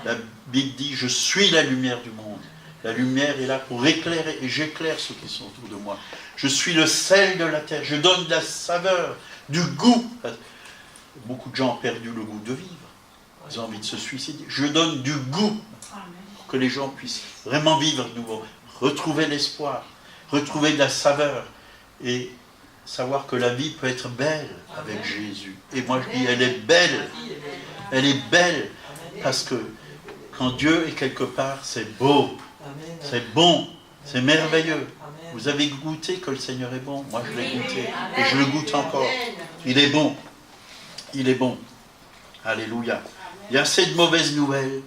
La Bible dit, je suis la lumière du monde. La lumière est là pour éclairer, et j'éclaire ceux qui sont autour de moi. Je suis le sel de la terre. Je donne de la saveur, du goût. Beaucoup de gens ont perdu le goût de vivre. Ils ont envie de se suicider. Je donne du goût pour que les gens puissent vraiment vivre de nouveau, retrouver l'espoir, retrouver de la saveur et savoir que la vie peut être belle avec Jésus. Et moi je dis, elle est belle. Elle est belle parce que quand Dieu est quelque part, c'est beau, c'est bon, c'est merveilleux. Vous avez goûté que le Seigneur est bon. Moi je l'ai goûté et je le goûte encore. Il est bon. Il est bon. Alléluia. Il y a assez de mauvaises nouvelles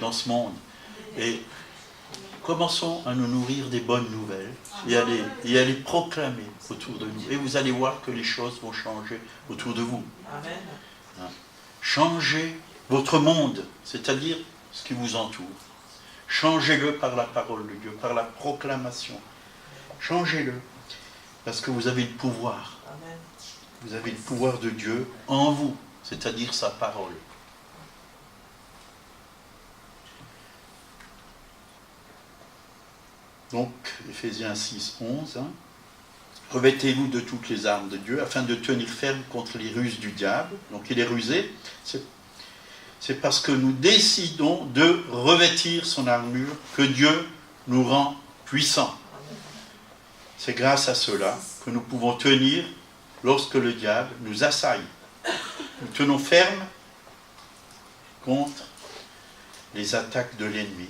dans ce monde. Et commençons à nous nourrir des bonnes nouvelles et à les proclamer autour de nous. Et vous allez voir que les choses vont changer autour de vous. Amen. Hein. Changez votre monde, c'est-à-dire ce qui vous entoure. Changez-le par la parole de Dieu, par la proclamation. Changez-le, parce que vous avez le pouvoir. Amen. Vous avez le pouvoir de Dieu en vous, c'est-à-dire sa parole. Donc, Éphésiens 6, 11, hein. Revêtez-vous de toutes les armes de Dieu afin de tenir ferme contre les ruses du diable. Donc il est rusé, c'est parce que nous décidons de revêtir son armure que Dieu nous rend puissants. C'est grâce à cela que nous pouvons tenir lorsque le diable nous assaille. Nous tenons ferme contre les attaques de l'ennemi.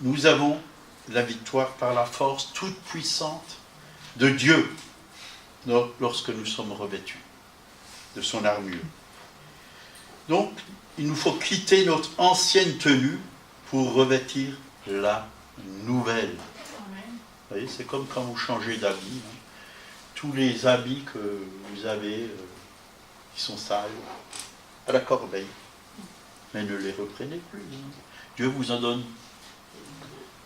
Nous avons la victoire par la force toute puissante de Dieu lorsque nous sommes revêtus de son armure. Donc, il nous faut quitter notre ancienne tenue pour revêtir la nouvelle. Vous voyez, c'est comme quand vous changez d'habit. Hein. Tous les habits que vous avez qui sont sales, à la corbeille. Mais ne les reprenez plus. Hein. Dieu vous en donne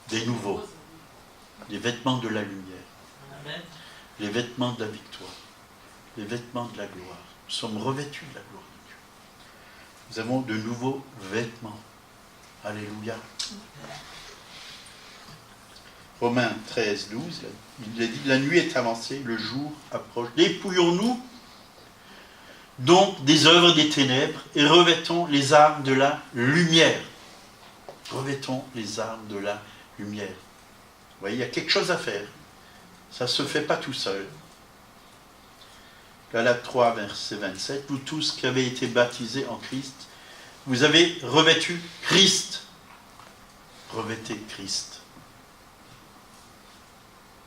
des nouveaux, les vêtements de la lumière, Amen. les vêtements de la victoire, les vêtements de la gloire. Nous sommes revêtus de la gloire de Dieu. Nous avons de nouveaux vêtements. Alléluia. Romains 13, 12, il est dit, la nuit est avancée, le jour approche. Dépouillons-nous donc des œuvres des ténèbres et revêtons les armes de la lumière. Revêtons les armes de la lumière. Vous voyez, il y a quelque chose à faire. Ça ne se fait pas tout seul. Galates 3, verset 27, vous tous qui avez été baptisés en Christ, vous avez revêtu Christ. Revêtez Christ.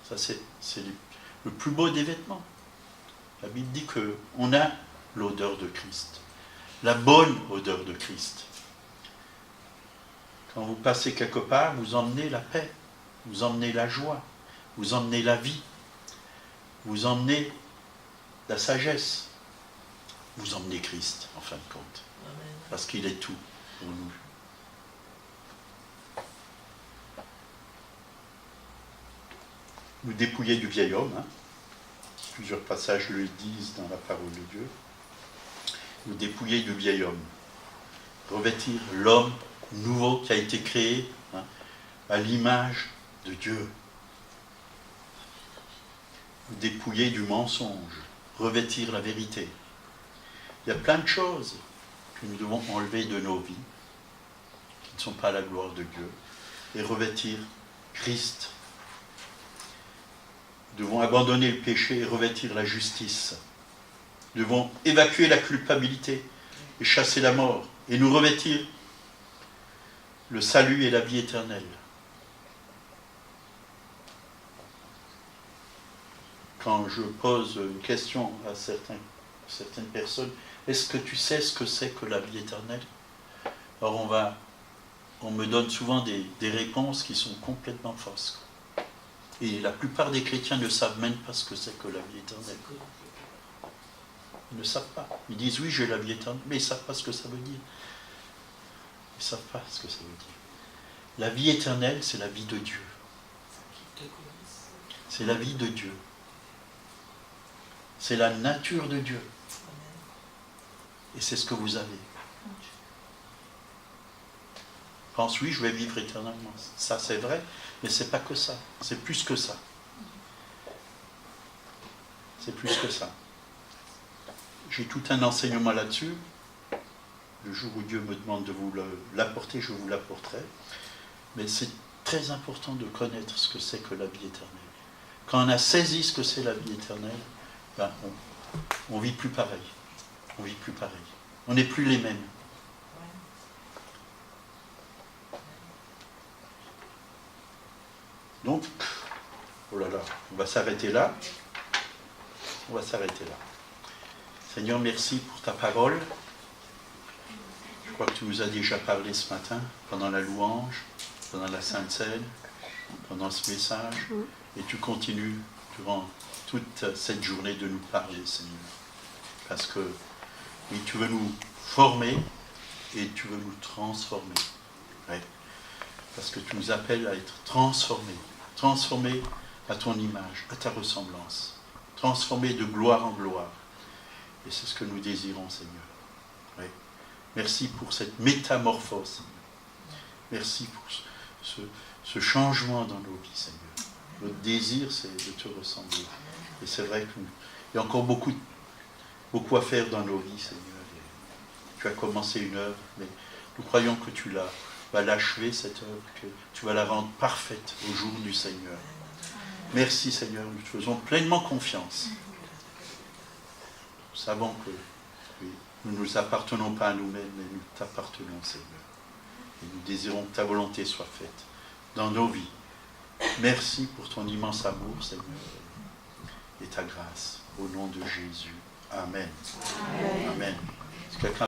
Ça, c'est le plus beau des vêtements. La Bible dit qu'on a l'odeur de Christ. La bonne odeur de Christ. Quand vous passez quelque part, vous emmenez la paix, vous emmenez la joie, vous emmenez la vie, vous emmenez la sagesse, vous emmenez Christ, en fin de compte. Amen. Parce qu'il est tout pour nous. Nous dépouiller du vieil homme, hein. Plusieurs passages le disent dans la parole de Dieu. Nous dépouiller du vieil homme. Revêtir l'homme nouveau qui a été créé, hein, à l'image de Dieu. Nous dépouiller du mensonge. Revêtir la vérité. Il y a plein de choses que nous devons enlever de nos vies, qui ne sont pas à la gloire de Dieu, et revêtir Christ. Nous devons abandonner le péché et revêtir la justice. Nous devons évacuer la culpabilité et chasser la mort, et nous revêtir le salut et la vie éternelle. Quand je pose une question à certaines personnes, est-ce que tu sais ce que c'est que la vie éternelle? Alors on me donne souvent des réponses qui sont complètement fausses. Et la plupart des chrétiens ne savent même pas ce que c'est que la vie éternelle. Ils ne savent pas. Ils disent oui, j'ai la vie éternelle, mais ils ne savent pas ce que ça veut dire. Ils ne savent pas ce que ça veut dire. La vie éternelle, c'est la vie de Dieu. C'est la vie de Dieu. C'est la nature de Dieu. Et c'est ce que vous avez. Je pense, oui, je vais vivre éternellement. Ça, c'est vrai, mais c'est pas que ça. C'est plus que ça. C'est plus que ça. J'ai tout un enseignement là-dessus. Le jour où Dieu me demande de vous l'apporter, je vous l'apporterai. Mais c'est très important de connaître ce que c'est que la vie éternelle. Quand on a saisi ce que c'est la vie éternelle, ben on vit plus pareil. On vit plus pareil. On n'est plus les mêmes. Donc, oh là là, on va s'arrêter là. On va s'arrêter là. Seigneur, merci pour ta parole. Je crois que tu nous as déjà parlé ce matin, pendant la louange, pendant la Sainte Seine. pendant ce message et tu continues durant toute cette journée de nous parler, Seigneur. Parce que, oui, tu veux nous former et tu veux nous transformer. Ouais. Parce que tu nous appelles à être transformés à ton image, à ta ressemblance, transformés de gloire en gloire. Et c'est ce que nous désirons, Seigneur. Ouais. Merci pour cette métamorphose, Seigneur. Merci pour ce changement dans nos vies, Seigneur. Notre désir, c'est de te ressembler. Et c'est vrai qu'il y a encore beaucoup à faire dans nos vies, Seigneur. Et tu as commencé une œuvre, mais nous croyons que tu vas l'achever, cette œuvre, que tu vas la rendre parfaite au jour du Seigneur. Merci, Seigneur, nous te faisons pleinement confiance. Nous savons que oui, nous ne nous appartenons pas à nous-mêmes, mais nous t'appartenons, Seigneur. Et nous désirons que ta volonté soit faite dans nos vies. Merci pour ton immense amour, Seigneur, et ta grâce. Au nom de Jésus. Amen. Amen. Amen.